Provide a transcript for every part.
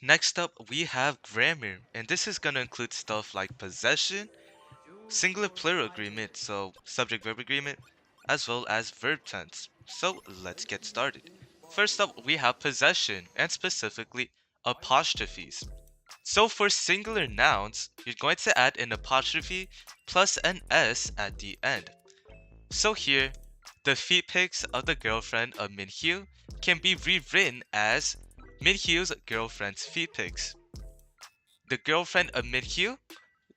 Next up, we have grammar, and this is going to include stuff like possession, singular plural agreement, so subject-verb agreement, as well as verb tense. So let's get started. First up, we have possession, and specifically apostrophes. So for singular nouns, you're going to add an apostrophe plus an S at the end. So here, the feet pics of the girlfriend of Minh-Hieu can be rewritten as Minh-Hieu's girlfriend's feet pics. The girlfriend of Minh-Hieu,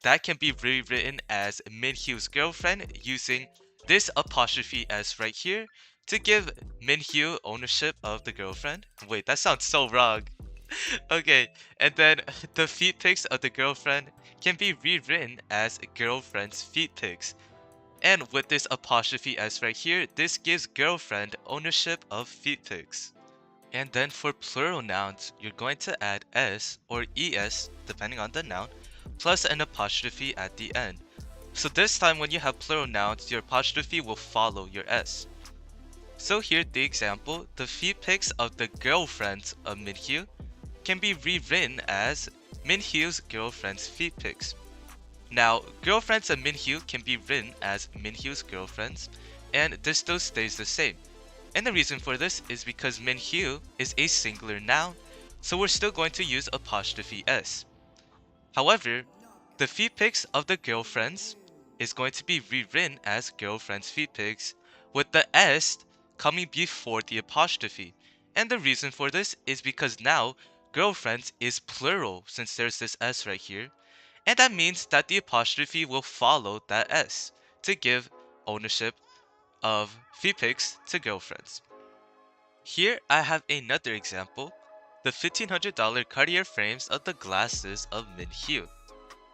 that can be rewritten as Minh-Hieu's girlfriend using this apostrophe S right here to give Minh-Hieu ownership of the girlfriend. Wait, that sounds so wrong. Okay, and then the feet pics of the girlfriend can be rewritten as girlfriend's feet pics. And with this apostrophe S right here, this gives girlfriend ownership of feet pics. And then for plural nouns, you're going to add S or ES, depending on the noun, plus an apostrophe at the end. So this time when you have plural nouns, your apostrophe will follow your S. So here the example, the feet pics of the girlfriends of Minh-Hieu can be rewritten as Minh-Hieu's girlfriend's feet pics. Now, girlfriends of Minh-Hieu can be written as Minh-Hieu's girlfriends, and this still stays the same. And the reason for this is because Minh-Hieu is a singular noun, so we're still going to use apostrophe S. However, the feet pics of the girlfriends is going to be rewritten as girlfriend's feet pics, with the S coming before the apostrophe. And the reason for this is because now girlfriends is plural since there's this S right here, and that means that the apostrophe will follow that S to give ownership of feet pics to girlfriends. Here I have another example, the $1,500 Cartier frames of the glasses of Minh-Hieu,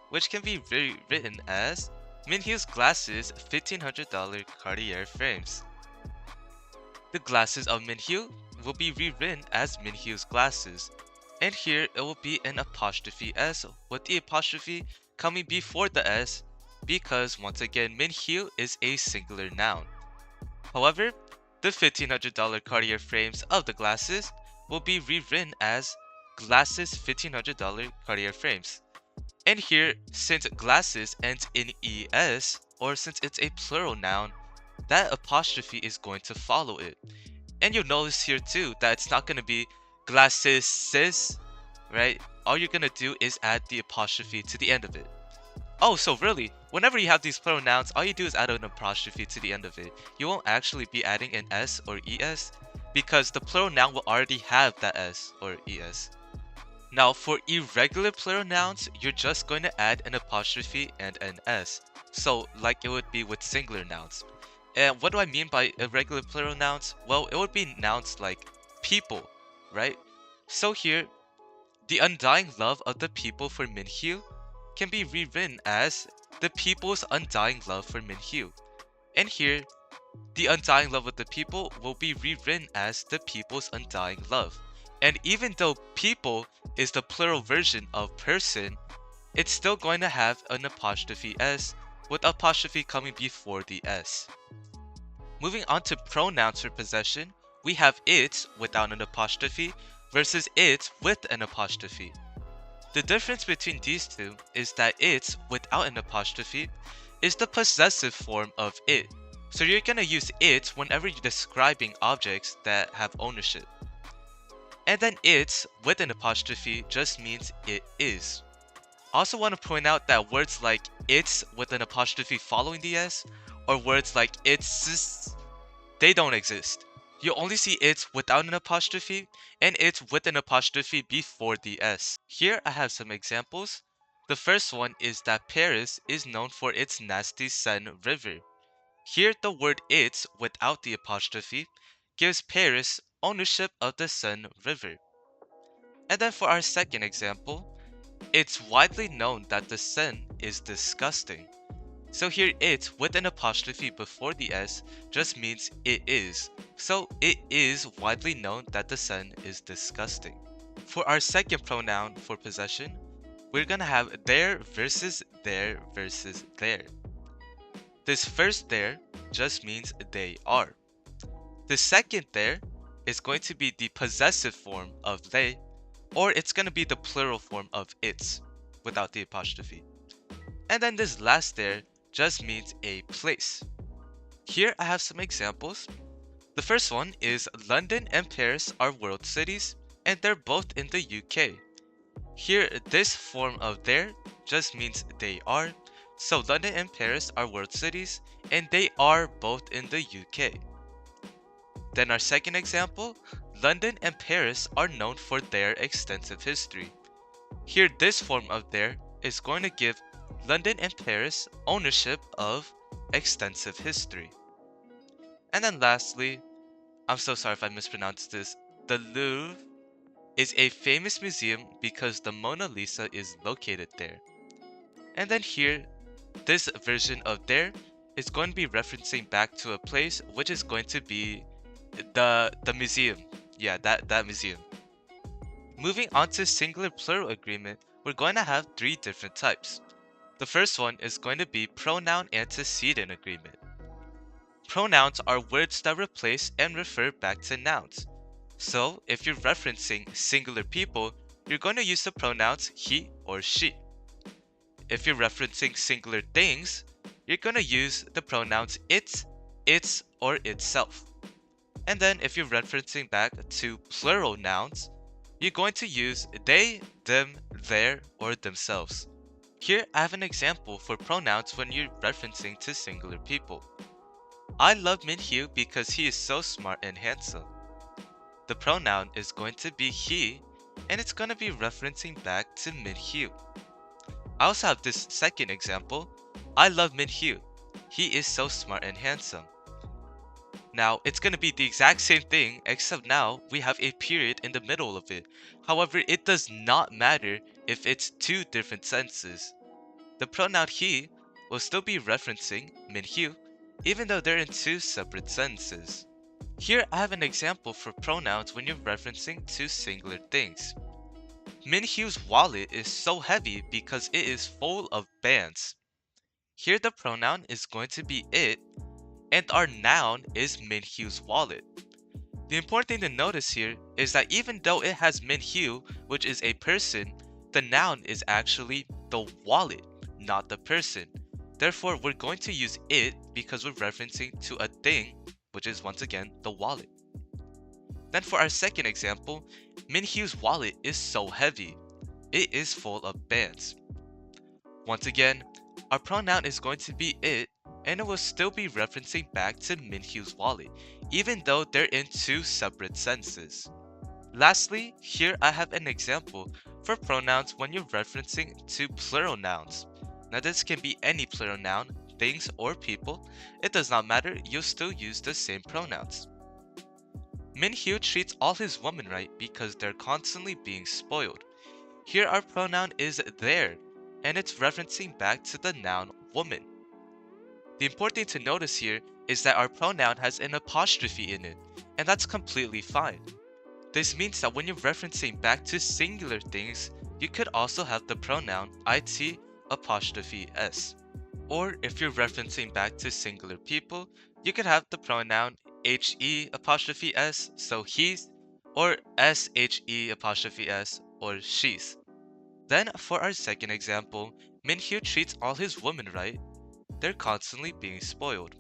which can be rewritten as Minh-Hieu's glasses $1,500 Cartier frames. The glasses of Minh-Hieu will be rewritten as Minh-Hieu's glasses, and here it will be an apostrophe S with the apostrophe coming before the S because once again Minh-Hieu is a singular noun. However, the $1,500 Cartier frames of the glasses will be rewritten as glasses $1,500 Cartier frames. And here, since glasses ends in ES, or since it's a plural noun, that apostrophe is going to follow it. And you'll notice here too that it's not going to be glasses sis, right? All you're going to do is add the apostrophe to the end of it. Oh, so really, whenever you have these plural nouns, all you do is add an apostrophe to the end of it. You won't actually be adding an S or ES because the plural noun will already have that S or ES. Now for irregular plural nouns, you're just going to add an apostrophe and an S. So like it would be with singular nouns. And what do I mean by irregular plural nouns? Well, it would be nouns like people, right? So here, the undying love of the people for Minh-Hieu can be rewritten as the people's undying love for Minh-Hieu. And here, the undying love of the people will be rewritten as the people's undying love. And even though people is the plural version of person, it's still going to have an apostrophe S with apostrophe coming before the S. Moving on to pronouns for possession, we have it without an apostrophe versus it with an apostrophe. The difference between these two is that it without an apostrophe is the possessive form of it. So you're going to use it whenever you're describing objects that have ownership. And then it with an apostrophe just means it is. Also want to point out that words like it's with an apostrophe following the S or words like it's, they don't exist. You only see it without an apostrophe and it with an apostrophe before the S. Here I have some examples. The first one is that Paris is known for its nasty Seine River. Here the word it without the apostrophe gives Paris ownership of the Seine River. And then for our second example, it's widely known that the Seine is disgusting. So here it with an apostrophe before the S just means it is. So it is widely known that the Seine is disgusting. For our second pronoun for possession, we're gonna have there versus there versus there. This first there just means they are. The second there is going to be the possessive form of they, or it's going to be the plural form of its without the apostrophe. And then this last there just means a place. Here I have some examples. The first one is London and Paris are world cities, and they're both in the UK. Here, this form of there just means they are. So London and Paris are world cities, and they are both in the UK. Then our second example, London and Paris are known for their extensive history. Here, this form of there is going to give London and Paris ownership of extensive history. And then lastly, I'm so sorry if I mispronounced this, the Louvre is a famous museum because the Mona Lisa is located there. And then here, this version of there is going to be referencing back to a place which is going to be the museum. Yeah, that museum. Moving on to singular plural agreement, we're going to have three different types. The first one is going to be pronoun-antecedent agreement. Pronouns are words that replace and refer back to nouns. So, if you're referencing singular people, you're going to use the pronouns he or she. If you're referencing singular things, you're going to use the pronouns it, its, or itself. And then if you're referencing back to plural nouns, you're going to use they, them, their, or themselves. Here I have an example for pronouns when you're referencing to singular people. I love Minh-Hieu because he is so smart and handsome. The pronoun is going to be he, and it's going to be referencing back to Minh-Hieu. I also have this second example. I love Minh-Hieu. He is so smart and handsome. Now, it's going to be the exact same thing, except now we have a period in the middle of it. However, it does not matter if it's two different senses. The pronoun he will still be referencing Minh-Hieu, even though they're in two separate sentences. Here I have an example for pronouns when you're referencing two singular things. Minh-Hieu's wallet is so heavy because it is full of bands. Here the pronoun is going to be it, and our noun is Minh-Hieu's wallet. The important thing to notice here is that even though it has Minh-Hieu, which is a person, the noun is actually the wallet, not the person. Therefore, we're going to use it because we're referencing to a thing, which is once again the wallet. Then for our second example, Minh-Hieu's wallet is so heavy. It is full of bands. Once again, our pronoun is going to be it, and it will still be referencing back to Minh-Hieu's wallet, even though they're in two separate senses. Lastly, here I have an example for pronouns when you're referencing to plural nouns. Now this can be any plural noun, things or people. It does not matter, you'll still use the same pronouns. Minh-Hieu treats all his women right because they're constantly being spoiled. Here our pronoun is their, and it's referencing back to the noun woman. The important thing to notice here is that our pronoun has an apostrophe in it, and that's completely fine. This means that when you're referencing back to singular things, you could also have the pronoun it apostrophe s. Or if you're referencing back to singular people, you could have the pronoun he apostrophe s, so he's, or she apostrophe s, or she's. Then for our second example, Minh-Hieu treats all his women right. They're constantly being spoiled.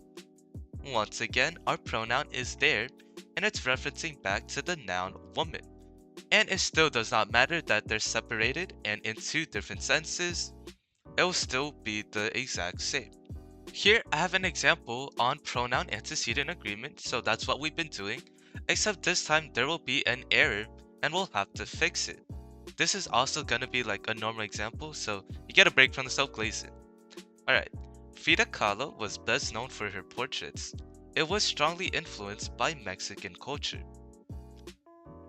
Once again, our pronoun is there, and it's referencing back to the noun woman. And it still does not matter that they're separated and in two different senses, it will still be the exact same. Here I have an example on pronoun antecedent agreement, so that's what we've been doing, except this time there will be an error and we'll have to fix it. This is also gonna be like a normal example, so you get a break from the self-glazing. Alright, Frida Kahlo was best known for her portraits. It was strongly influenced by Mexican culture.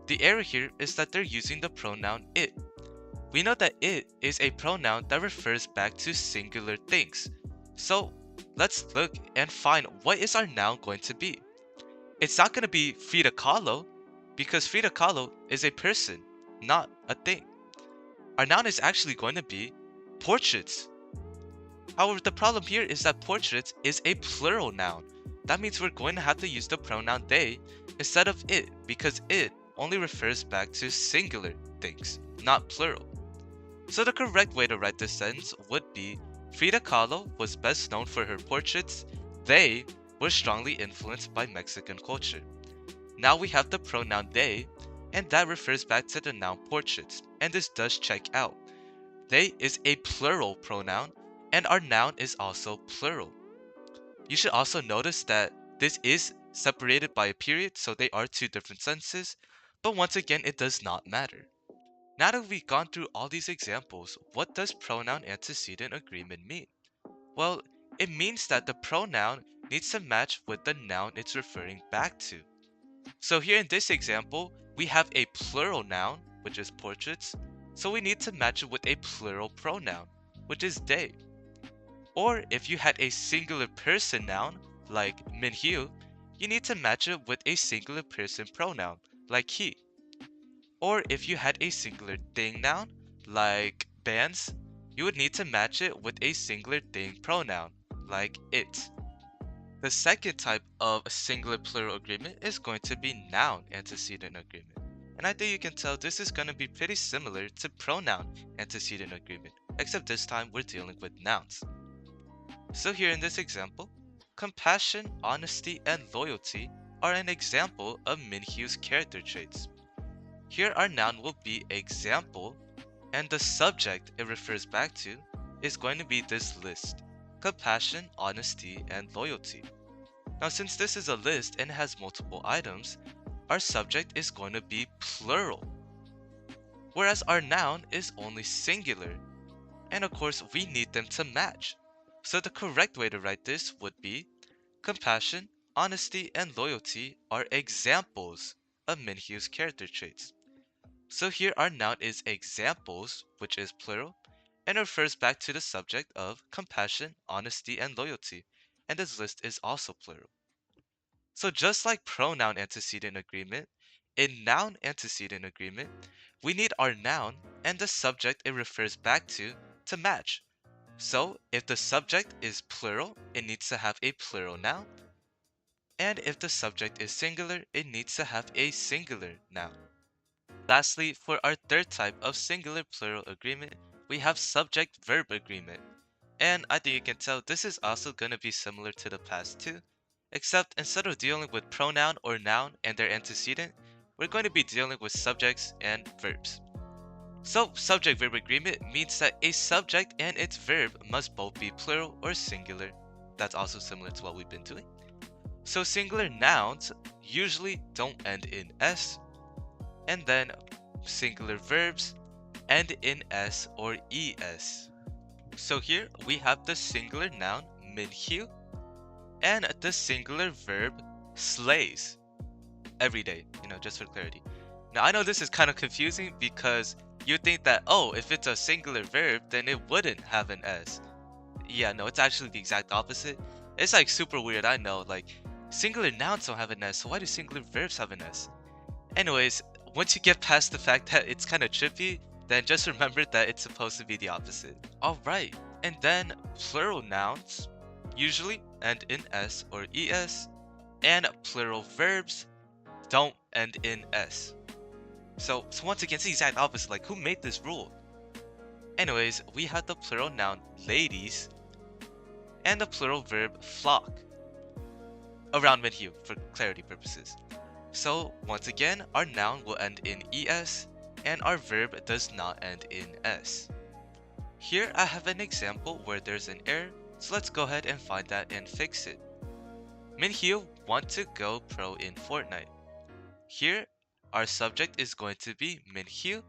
The error here is that they're using the pronoun it. We know that it is a pronoun that refers back to singular things. So let's look and find what is our noun going to be. It's not going to be Frida Kahlo because Frida Kahlo is a person, not a thing. Our noun is actually going to be portraits. However, the problem here is that portraits is a plural noun. That means we're going to have to use the pronoun they instead of it because it only refers back to singular things. things, not plural. So the correct way to write this sentence would be Frida Kahlo was best known for her portraits. They were strongly influenced by Mexican culture. Now we have the pronoun they, and that refers back to the noun portraits, and this does check out. They is a plural pronoun, and our noun is also plural. You should also notice that this is separated by a period, so they are two different sentences, but once again, it does not matter. Now that we've gone through all these examples, what does pronoun-antecedent agreement mean? Well, it means that the pronoun needs to match with the noun it's referring back to. So here in this example, we have a plural noun, which is portraits, so we need to match it with a plural pronoun, which is they. Or if you had a singular person noun, like Minh-Hieu, you need to match it with a singular person pronoun, like he. Or if you had a singular thing noun, like bands, you would need to match it with a singular thing pronoun, like it. The second type of a singular plural agreement is going to be noun antecedent agreement. And I think you can tell this is going to be pretty similar to pronoun antecedent agreement, except this time we're dealing with nouns. So here in this example, compassion, honesty, and loyalty are an example of Minh-Hieu's character traits. Here our noun will be example, and the subject it refers back to is going to be this list: compassion, honesty, and loyalty. Now since this is a list and has multiple items, our subject is going to be plural, whereas our noun is only singular, and of course we need them to match. So the correct way to write this would be compassion, honesty, and loyalty are examples of Minh-Hieu's character traits. So here our noun is examples, which is plural, and refers back to the subject of compassion, honesty, and loyalty, and this list is also plural. So just like pronoun antecedent agreement, in noun antecedent agreement, we need our noun and the subject it refers back to match. So if the subject is plural, it needs to have a plural noun, and if the subject is singular, it needs to have a singular noun. Lastly, for our third type of singular plural agreement, we have subject-verb agreement. And I think you can tell this is also going to be similar to the past too, except instead of dealing with pronoun or noun and their antecedent, we're going to be dealing with subjects and verbs. So subject-verb agreement means that a subject and its verb must both be plural or singular. That's also similar to what we've been doing. So singular nouns usually don't end in s, and then singular verbs end in s or es. So here we have the singular noun Minh-Hieu and the singular verb slays every day, just for clarity. Now I know this is kind of confusing because you think that, oh, if it's a singular verb, then it wouldn't have an s. Yeah, no, it's actually the exact opposite. It's like super weird, I know, like singular nouns don't have an s, so why do singular verbs have an s? Anyways, once you get past the fact that it's kind of trippy, then just remember that it's supposed to be the opposite. Alright, and then plural nouns usually end in s or es, and plural verbs don't end in s. So once again, it's the exact opposite, like who made this rule? Anyways, we have the plural noun ladies and the plural verb flock around Minh-Hieu for clarity purposes. So once again, our noun will end in es and our verb does not end in s. Here I have an example where there's an error, so let's go ahead and find that and fix it. Minh-Hieu want to go pro in Fortnite. Here our subject is going to be Minh-Hieu.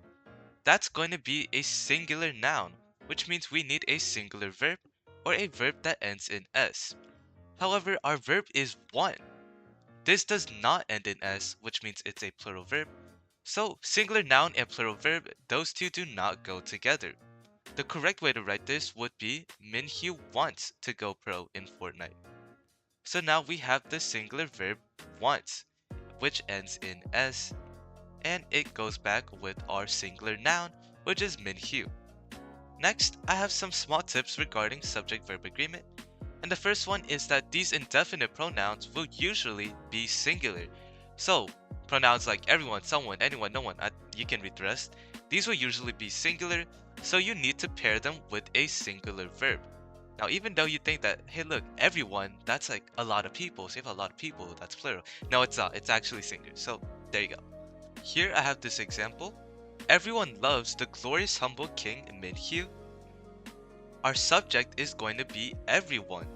That's going to be a singular noun, which means we need a singular verb or a verb that ends in s. However, our verb is want. This does not end in s, which means it's a plural verb. So singular noun and plural verb, those two do not go together. The correct way to write this would be Minh-Hieu wants to go pro in Fortnite. So now we have the singular verb wants, which ends in s, and it goes back with our singular noun, which is Minh-Hieu. Next, I have some small tips regarding subject-verb agreement. And the first one is that these indefinite pronouns will usually be singular. So, pronouns like everyone, someone, anyone, no one, you can read the rest. These will usually be singular, so you need to pair them with a singular verb. Now, even though you think that, hey, look, everyone, that's like a lot of people. So you have a lot of people, that's plural. No, it's not. It's actually singular. So there you go. Here I have this example. Everyone loves the glorious humble king Minh-Hieu. Our subject is going to be everyone,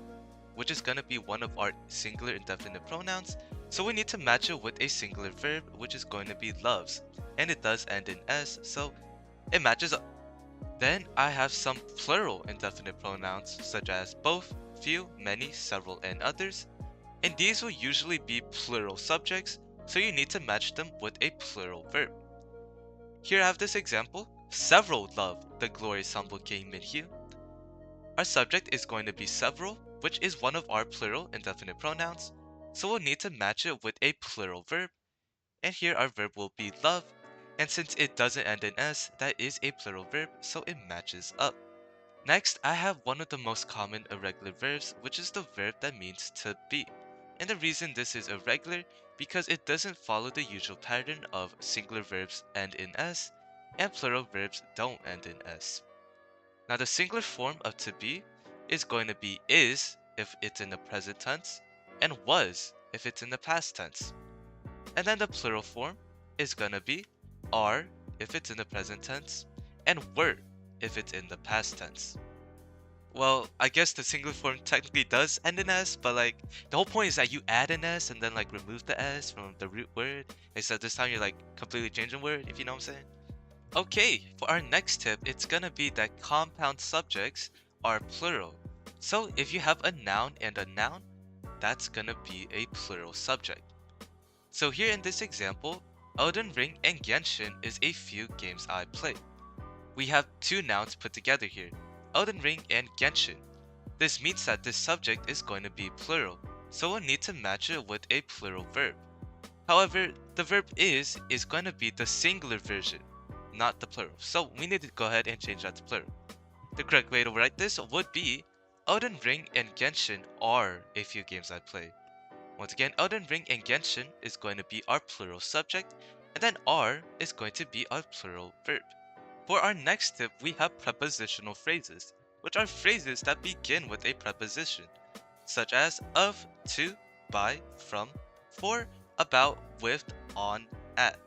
which is going to be one of our singular indefinite pronouns. So we need to match it with a singular verb, which is going to be loves. And it does end in s, so it matches up. Then I have some plural indefinite pronouns such as both, few, many, several, and others. And these will usually be plural subjects, so you need to match them with a plural verb. Here I have this example. Several love the glorious humble king Minh-Hieu. Our subject is going to be several, which is one of our plural indefinite pronouns, so we'll need to match it with a plural verb. And here our verb will be love, and since it doesn't end in s, that is a plural verb, so it matches up. Next, I have one of the most common irregular verbs, which is the verb that means to be. And the reason this is irregular, because it doesn't follow the usual pattern of singular verbs end in s, and plural verbs don't end in s. Now the singular form of to be is going to be is if it's in the present tense, and was if it's in the past tense. And then the plural form is going to be are if it's in the present tense, and were if it's in the past tense. Well, I guess the singular form technically does end in s, but like the whole point is that you add an s and then like remove the s from the root word. Instead this time you're like completely changing word, if you know what I'm saying. Okay, for our next tip, it's gonna be that compound subjects are plural. So if you have a noun and a noun, that's gonna be a plural subject. So here in this example, Elden Ring and Genshin is a few games I play. We have two nouns put together here, Elden Ring and Genshin. This means that this subject is going to be plural, so we'll need to match it with a plural verb. However, the verb is going to be the singular version, not the plural. So we need to go ahead and change that to plural. The correct way to write this would be Elden Ring and Genshin are a few games I play. Once again, Elden Ring and Genshin is going to be our plural subject, and then are is going to be our plural verb. For our next tip, we have prepositional phrases, which are phrases that begin with a preposition, such as of, to, by, from, for, about, with, on, at.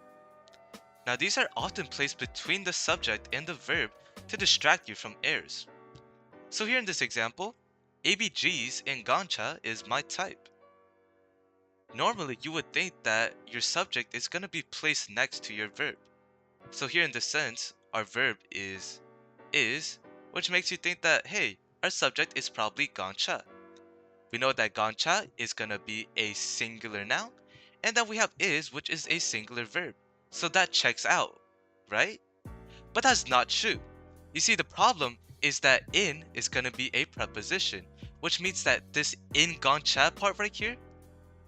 Now these are often placed between the subject and the verb to distract you from errors. So here in this example, ABGs in Gancha is my type. Normally you would think that your subject is going to be placed next to your verb. So here in this sense, our verb is, which makes you think that, hey, our subject is probably Gancha. We know that Gancha is going to be a singular noun, and then we have is, which is a singular verb. So that checks out, right? But that's not true. You see, the problem is that in is going to be a preposition, which means that this in Gancha part right here,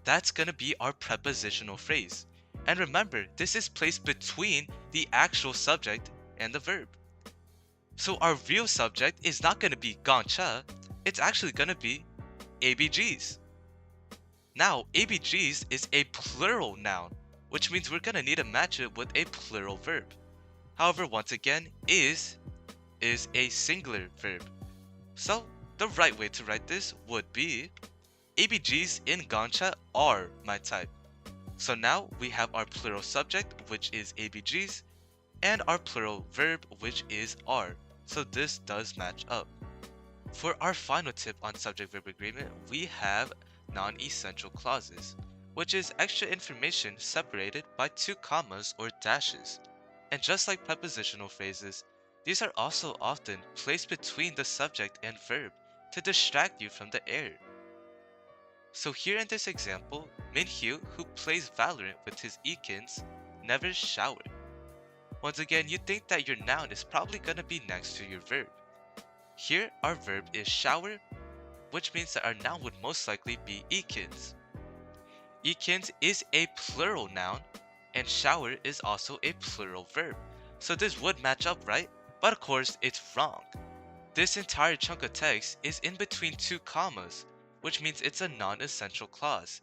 that's going to be our prepositional phrase. And remember, this is placed between the actual subject and the verb. So our real subject is not going to be Gancha, it's actually going to be ABGs. Now, ABGs is a plural noun, which means we're going to need to match it with a plural verb. However, once again, is a singular verb. So, the right way to write this would be ABGs in Gancha are my type. So now we have our plural subject, which is ABGs, and our plural verb, which is are. So this does match up. For our final tip on subject-verb agreement, we have non-essential clauses, which is extra information separated by two commas or dashes. And just like prepositional phrases, these are also often placed between the subject and verb to distract you from the error. So here in this example, Minh-Hieu, who plays Valorant with his Ekins, never showered. Once again, you think that your noun is probably gonna be next to your verb. Here, our verb is shower, which means that our noun would most likely be Ekins. Ekins is a plural noun, and shower is also a plural verb. So this would match up, right? But of course, it's wrong. This entire chunk of text is in between two commas, which means it's a non-essential clause.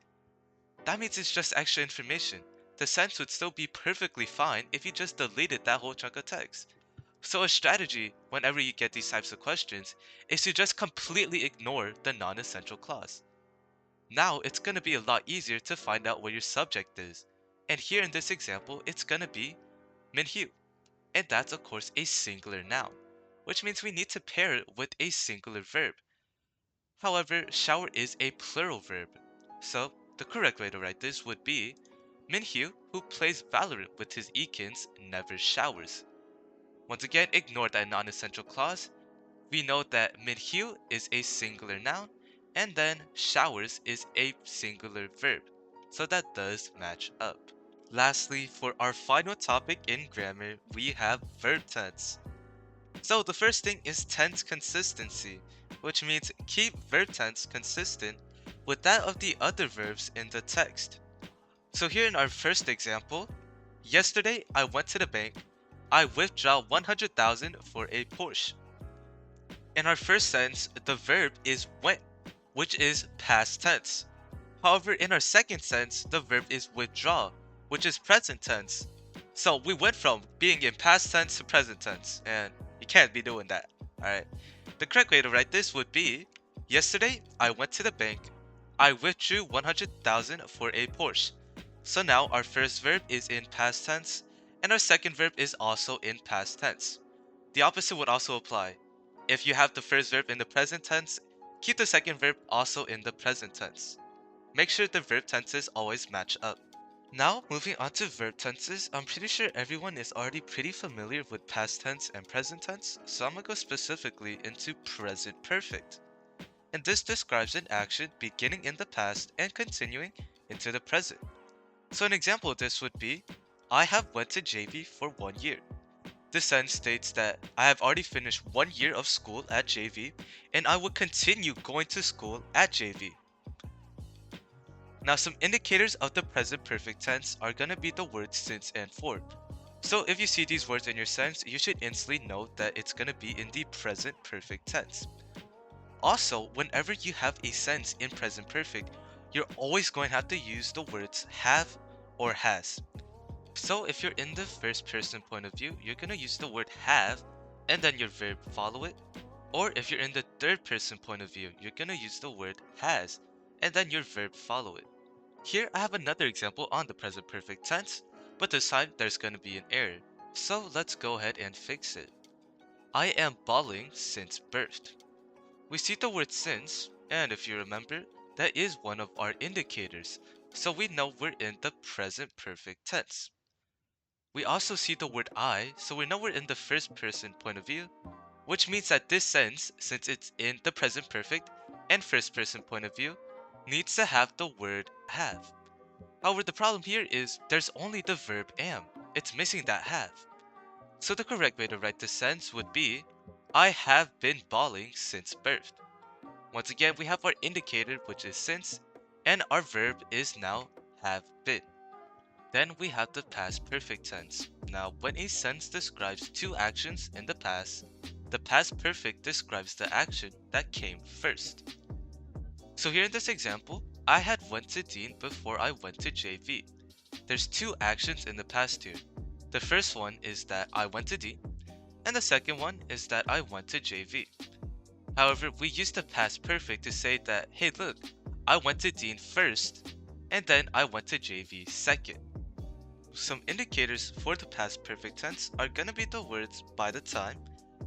That means it's just extra information. the sentence would still be perfectly fine if you just deleted that whole chunk of text. So a strategy whenever you get these types of questions is to just completely ignore the non-essential clause. Now it's going to be a lot easier to find out what your subject is. And here in this example, it's going to be Minh-Hieu. And that's of course a singular noun, which means we need to pair it with a singular verb. However, shower is a plural verb. So the correct way to write this would be Minh-Hieu, who plays Valorant with his Ekins, never showers. Once again, ignore that non-essential clause. We know that Minh-Hieu is a singular noun, and then showers is a singular verb. So that does match up. Lastly, for our final topic in grammar, we have verb tense. So the first thing is tense consistency, which means keep verb tense consistent with that of the other verbs in the text. So here in our first example, yesterday I went to the bank. I withdraw 100,000 for a Porsche. In our first sentence, the verb is went, which is past tense. However, in our second sense, the verb is withdraw, which is present tense. So we went from being in past tense to present tense, and you can't be doing that. Alright. The correct way to write this would be yesterday I went to the bank. I withdrew 100,000 for a Porsche. So now our first verb is in past tense, and our second verb is also in past tense. The opposite would also apply. If you have the first verb in the present tense, keep the second verb also in the present tense. Make sure the verb tenses always match up. Now, moving on to verb tenses, I'm pretty sure everyone is already pretty familiar with past tense and present tense, so I'm gonna go specifically into present perfect. And this describes an action beginning in the past and continuing into the present. So an example of this would be, I have went to JV for 1 year. This sentence states that I have already finished 1 year of school at JV and I will continue going to school at JV. Now some indicators of the present perfect tense are going to be the words since and for. So if you see these words in your sentence, you should instantly note that it's going to be in the present perfect tense. Also, whenever you have a sentence in present perfect, you're always going to have to use the words have or has. So if you're in the first person point of view, you're going to use the word have and then your verb follow it. Or if you're in the third person point of view, you're going to use the word has and then your verb follow it. Here I have another example on the present perfect tense, but this time there's going to be an error. So let's go ahead and fix it. I am bawling since birth. We see the word since, and if you remember, that is one of our indicators, so we know we're in the present perfect tense. We also see the word I, so we know we're in the first person point of view, which means that this sentence, since it's in the present perfect and first person point of view, needs to have the word have. However, the problem here is there's only the verb am. It's missing that have. So the correct way to write this sentence would be, I have been bawling since birth. Once again, we have our indicator, which is since, and our verb is now have been. Then we have the past perfect tense. Now, when a sentence describes two actions in the past perfect describes the action that came first. So here in this example, I had went to Dean before I went to JV. There's two actions in the past here. The first one is that I went to Dean, and the second one is that I went to JV. However, we use the past perfect to say that, hey look, I went to Dean first, and then I went to JV second. Some indicators for the past perfect tense are going to be the words by the time,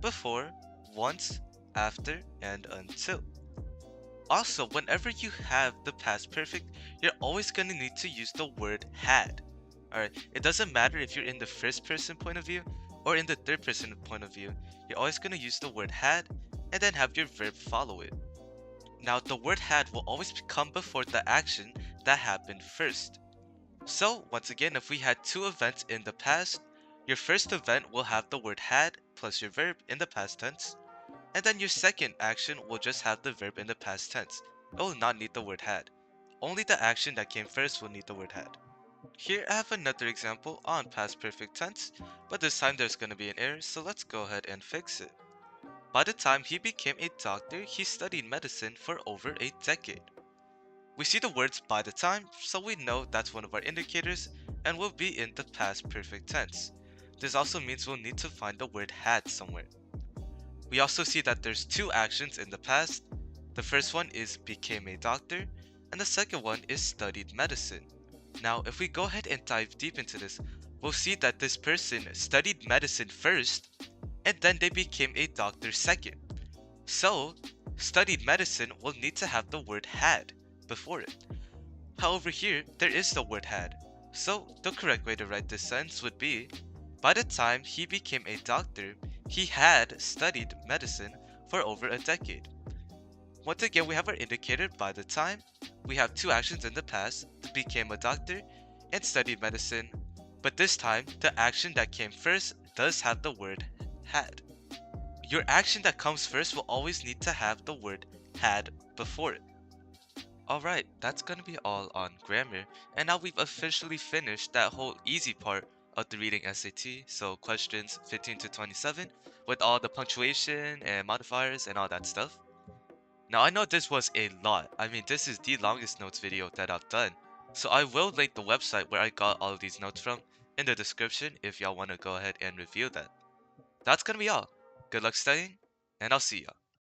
before, once, after, and until. Also, whenever you have the past perfect, you're always going to need to use the word had. Alright, it doesn't matter if you're in the first person point of view or in the third person point of view, you're always going to use the word had and then have your verb follow it. Now, the word had will always come before the action that happened first. So, once again, if we had two events in the past, your first event will have the word had plus your verb in the past tense, and then your second action will just have the verb in the past tense. It will not need the word had. Only the action that came first will need the word had. Here I have another example on past perfect tense, but this time there's going to be an error, so let's go ahead and fix it. By the time he became a doctor, he studied medicine for over a decade. We see the words by the time, so we know that's one of our indicators, and will be in the past perfect tense. This also means we'll need to find the word had somewhere. We also see that there's two actions in the past. The first one is became a doctor, and the second one is studied medicine. Now, if we go ahead and dive deep into this, we'll see that this person studied medicine first, and then they became a doctor second. So, studied medicine will need to have the word had before it. However, here, there is the word had. So, the correct way to write this sentence would be, by the time he became a doctor, he had studied medicine for over a decade. Once again, we have our indicator by the time. We have two actions in the past, became a doctor and studied medicine. But this time, the action that came first does have the word had. Your action that comes first will always need to have the word had before it. Alright, that's gonna be all on grammar, and now we've officially finished that whole easy part of the reading SAT, so questions 15 to 27, with all the punctuation and modifiers and all that stuff. Now I know this was a lot, I mean this is the longest notes video that I've done, so I will link the website where I got all of these notes from in the description if y'all want to go ahead and review that. That's gonna be all. Good luck studying, and I'll see y'all.